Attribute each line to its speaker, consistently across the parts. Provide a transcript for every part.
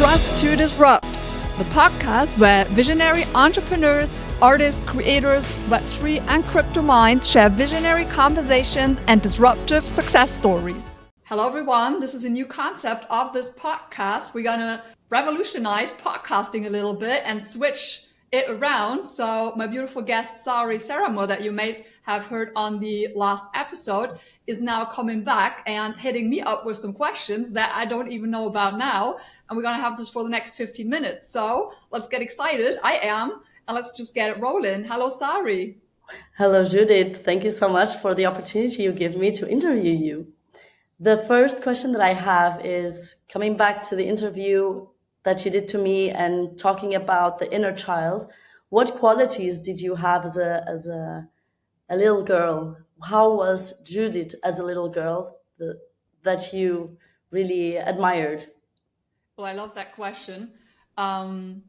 Speaker 1: Trust to Disrupt, the podcast where visionary entrepreneurs, artists, creators, Web3 and crypto minds share visionary conversations and disruptive success stories. Hello everyone, this is a new concept of this podcast. We're gonna revolutionize podcasting a little bit and switch it around. So my beautiful guest, Sari Seramor, that you may have heard on the last episode, is now coming back and hitting me up with some questions that I don't even know about now. And we're going to have this for the next 15 minutes. So let's get excited. I am. And let's just get it rolling. Hello, Sari.
Speaker 2: Hello, Judith. Thank you so much for the opportunity you give me to interview you. The first question that I have is coming back to the interview that you did to me and talking about the inner child. What qualities did you have as a little girl? How was Judith as a little girl that you really admired?
Speaker 1: Well, I love that question. It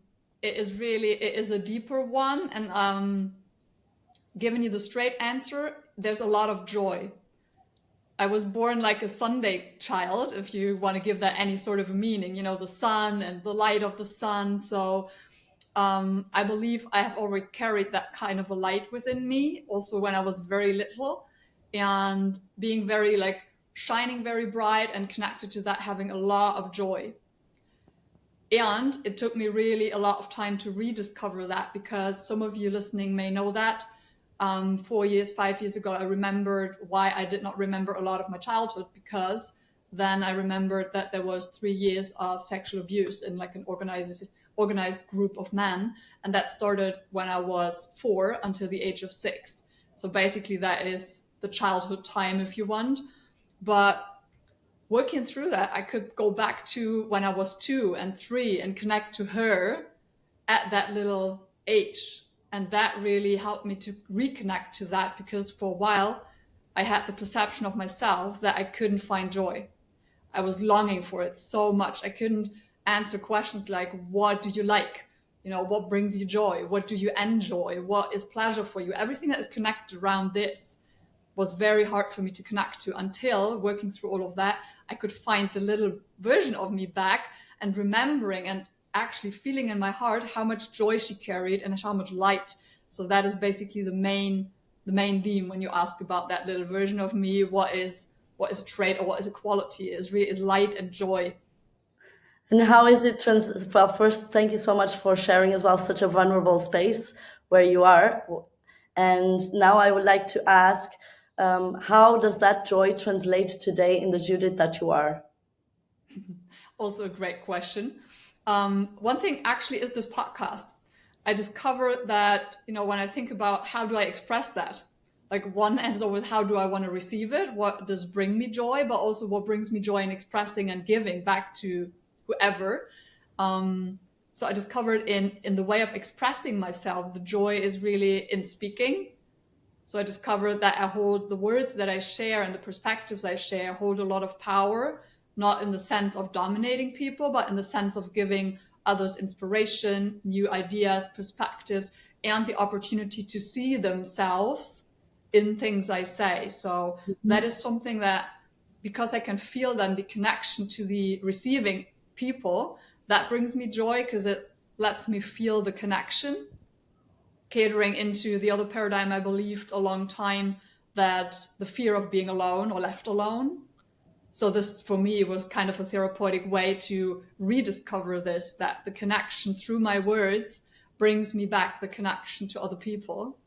Speaker 1: is a deeper one. And giving you the straight answer, there's a lot of joy. I was born like a Sunday child, if you want to give that any sort of a meaning, you know, the sun and the light of the sun. So I believe I have always carried that kind of a light within me, also when I was very little, and being very like shining very bright and connected to that, having a lot of joy. And it took me really a lot of time to rediscover that, because some of you listening may know that 5 years ago, I remembered why I did not remember a lot of my childhood, because then I remembered that there was 3 years of sexual abuse in like an organized group of men. And that started when I was 4 until the age of 6. So basically that is the childhood time, if you want. But working through that, I could go back to when I was 2 and 3 and connect to her at that little age. And that really helped me to reconnect to that, because for a while I had the perception of myself that I couldn't find joy. I was longing for it so much. I couldn't answer questions like, what do you like? You know, what brings you joy? What do you enjoy? What is pleasure for you? Everything that is connected around this was very hard for me to connect to, until working through all of that, I could find the little version of me back and remembering and actually feeling in my heart how much joy she carried and how much light. So that is basically the main theme when you ask about that little version of me. What is a trait or what is a quality? Is light and joy.
Speaker 2: And how is it well, first, thank you so much for sharing as well such a vulnerable space where you are. And now I would like to ask, how does that joy translate today in the Judith that you are?
Speaker 1: Also a great question. One thing actually is this podcast. I discovered that, you know, when I think about how do I express that, like one end is always how do I want to receive it? What does bring me joy, but also what brings me joy in expressing and giving back to whoever. So I discovered in the way of expressing myself, the joy is really in speaking. So I discovered that I hold the words that I share and the perspectives I share hold a lot of power, not in the sense of dominating people, but in the sense of giving others inspiration, new ideas, perspectives, and the opportunity to see themselves in things I say. So that is something that, because I can feel then the connection to the receiving people, that brings me joy, because it lets me feel the connection, catering into the other paradigm I believed a long time, that the fear of being alone or left alone. So this, for me, was kind of a therapeutic way to rediscover this, that the connection through my words brings me back the connection to other people.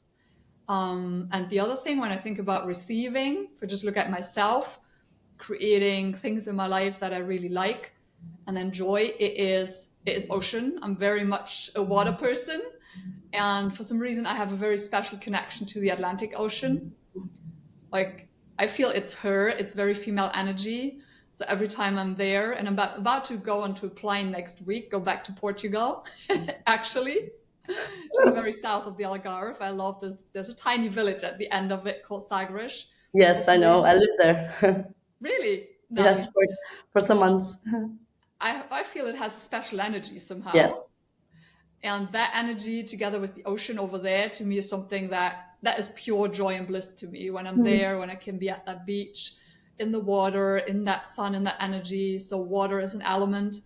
Speaker 1: And the other thing, when I think about receiving, if I just look at myself, creating things in my life that I really like and enjoy, it is ocean. I'm very much a water person. And for some reason, I have a very special connection to the Atlantic Ocean. Like, I feel it's very female energy. So every time I'm there, and I'm about to go onto a plane next week, go back to Portugal, actually, just very south of the Algarve. I love this. There's a tiny village at the end of it called Sagres.
Speaker 2: Yes, I know. I live there.
Speaker 1: Really? Nice.
Speaker 2: Yes, for some months.
Speaker 1: I feel it has a special energy somehow.
Speaker 2: Yes.
Speaker 1: And that energy together with the ocean over there, to me, is something that is pure joy and bliss to me when I'm there, when I can be at that beach, in the water, in that sun, in that energy. So water is an element.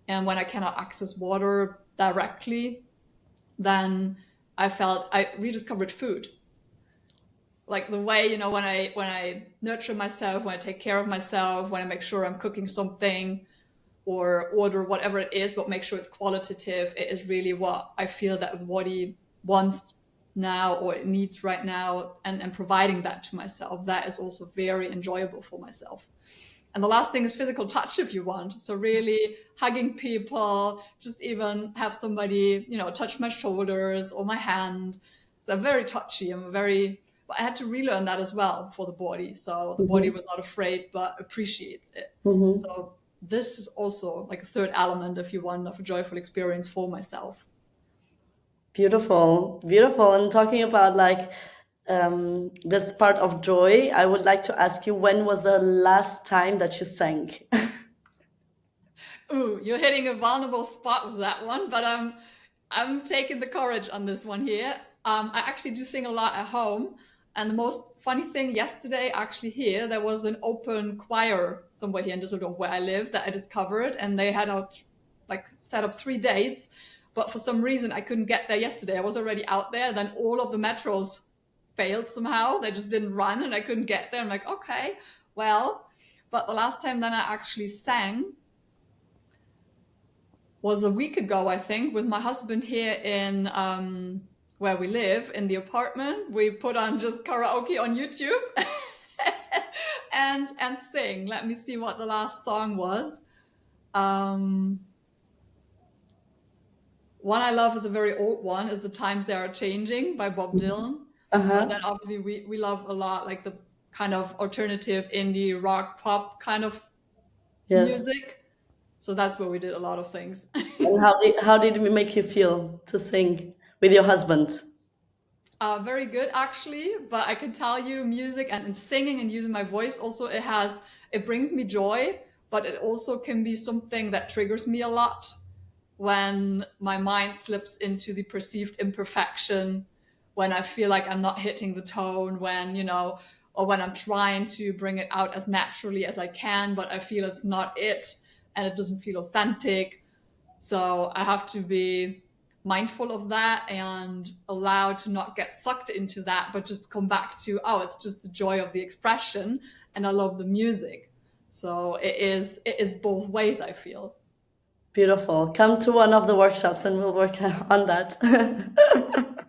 Speaker 1: And when I cannot access water directly, then I felt I rediscovered food. Like the way, you know, when I nurture myself, when I take care of myself, when I make sure I'm cooking something or order whatever it is, but make sure it's qualitative, it is really what I feel that the body wants now or it needs right now, and providing that to myself, that is also very enjoyable for myself. And the last thing is physical touch if you want. So really hugging people, just even have somebody, you know, touch my shoulders or my hand. So I'm very touchy. But I had to relearn that as well for the body. So the body was not afraid, but appreciates it. So this is also like a third element, if you want, of a joyful experience for myself.
Speaker 2: Beautiful, beautiful. And talking about like this part of joy, I would like to ask you, when was the last time that you sang?
Speaker 1: Ooh, you're hitting a vulnerable spot with that one, but I'm taking the courage on this one here. I actually do sing a lot at home, and the most funny thing, yesterday actually here there was an open choir somewhere here in Düsseldorf where I live that I discovered, and they had set up 3 dates, but for some reason I couldn't get there yesterday. I was already out there, then all of the metros failed somehow. They just didn't run, and I couldn't get there. I'm like, okay, well, but the last time then I actually sang was a week ago, I think, with my husband here in where we live in the apartment. We put on just karaoke on YouTube and sing. Let me see what the last song was. One I love is a very old one, is The Times They Are Changing by Bob Dylan. But then obviously we love a lot like the kind of alternative indie rock pop kind of music. So that's where we did a lot of things.
Speaker 2: And how did it make you feel to sing with your husband?
Speaker 1: Very good, actually. But I can tell you, music and singing and using my voice also, it brings me joy, but it also can be something that triggers me a lot when my mind slips into the perceived imperfection, when I feel like I'm not hitting the tone, when, you know, or when I'm trying to bring it out as naturally as I can, but I feel it's not it. And it doesn't feel authentic. So I have to be mindful of that and allow to not get sucked into that, but just come back to, oh, it's just the joy of the expression, and I love the music. So it is both ways, I feel.
Speaker 2: Beautiful. Come to one of the workshops and we'll work on that.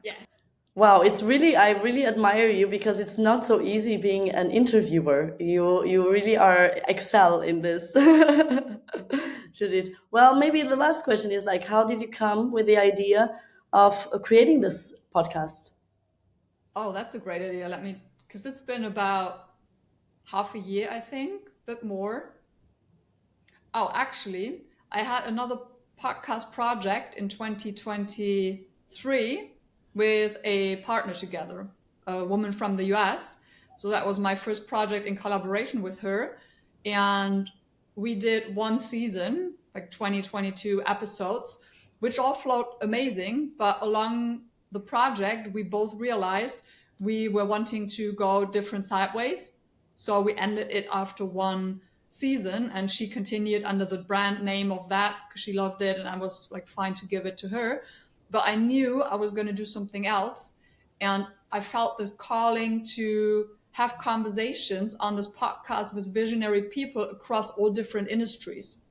Speaker 1: Yes.
Speaker 2: Wow, I really admire you, because it's not so easy being an interviewer. You really excel in this, Judith. Well, maybe the last question is like, how did you come with the idea of creating this podcast?
Speaker 1: Oh, that's a great idea. Because it's been about half a year, I think, a bit more. Oh, actually, I had another podcast project in 2023 with a partner together, a woman from the US. So that was my first project in collaboration with her. And we did 1 season, like 22 episodes, which all flowed amazing. But along the project, we both realized we were wanting to go different sideways. So we ended it after 1 season, and she continued under the brand name of that because she loved it, and I was like fine to give it to her. But I knew I was going to do something else, and I felt this calling to have conversations on this podcast with visionary people across all different industries.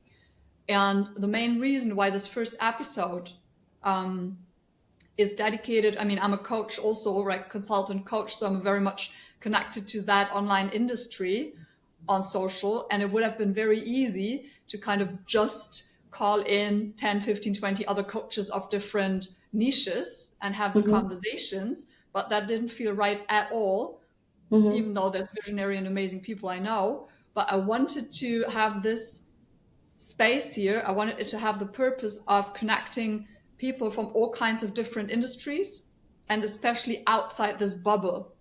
Speaker 1: And the main reason why this first episode is dedicated, I mean, I'm a coach also, right, consultant coach, so I'm very much connected to that online industry on social, and it would have been very easy to kind of just call in 10, 15, 20 other coaches of different niches and have the conversations, but that didn't feel right at all, even though there's visionary and amazing people I know. But I wanted to have this space here. I wanted it to have the purpose of connecting people from all kinds of different industries, and especially outside this bubble,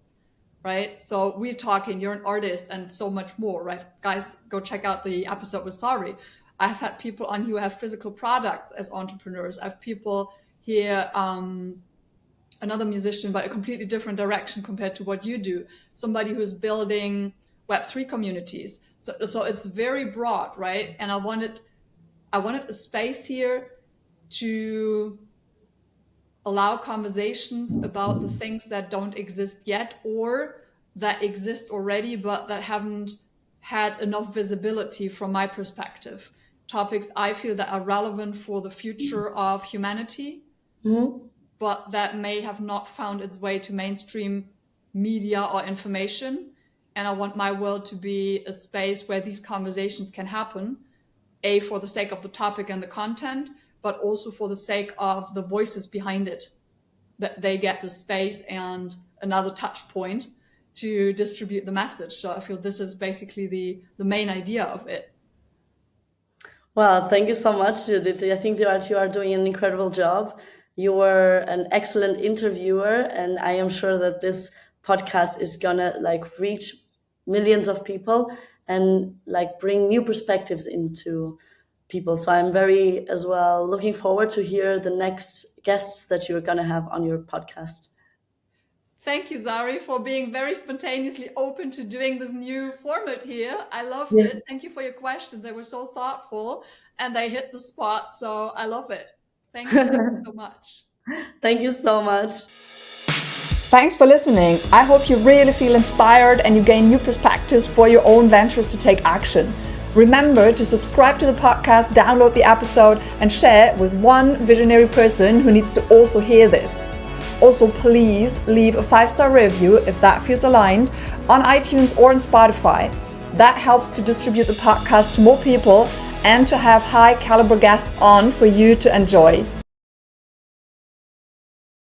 Speaker 1: right? So we're talking, you're an artist and so much more, right? Guys, go check out the episode with Sari. I've had people on who have physical products as entrepreneurs. I have people here, another musician, but a completely different direction compared to what you do. Somebody who's building Web3 communities. So it's very broad, right? And I wanted I wanted a space here to allow conversations about the things that don't exist yet or that exist already but that haven't had enough visibility from my perspective. Topics I feel that are relevant for the future of humanity, but that may have not found its way to mainstream media or information. And I want my world to be a space where these conversations can happen, A, for the sake of the topic and the content, but also for the sake of the voices behind it, that they get the space and another touch point to distribute the message. So I feel this is basically the main idea of it.
Speaker 2: Well, thank you so much, Judith. I think you are doing an incredible job. You were an excellent interviewer, and I am sure that this podcast is gonna like reach millions of people and like bring new perspectives into people. So I'm very as well looking forward to hear the next guests that you're gonna have on your podcast.
Speaker 1: Thank you, Sari, for being very spontaneously open to doing this new format here. I loved
Speaker 2: Yes.
Speaker 1: it. Thank you for your questions. They were so thoughtful and they hit the spot. So I love it. Thank you so much.
Speaker 2: Thank you so much.
Speaker 3: Thanks for listening. I hope you really feel inspired and you gain new perspectives for your own ventures to take action. Remember to subscribe to the podcast, download the episode, and share it with one visionary person who needs to also hear this. Also, please leave a 5-star review if that feels aligned on iTunes or on Spotify. That helps to distribute the podcast to more people and to have high caliber guests on for you to enjoy.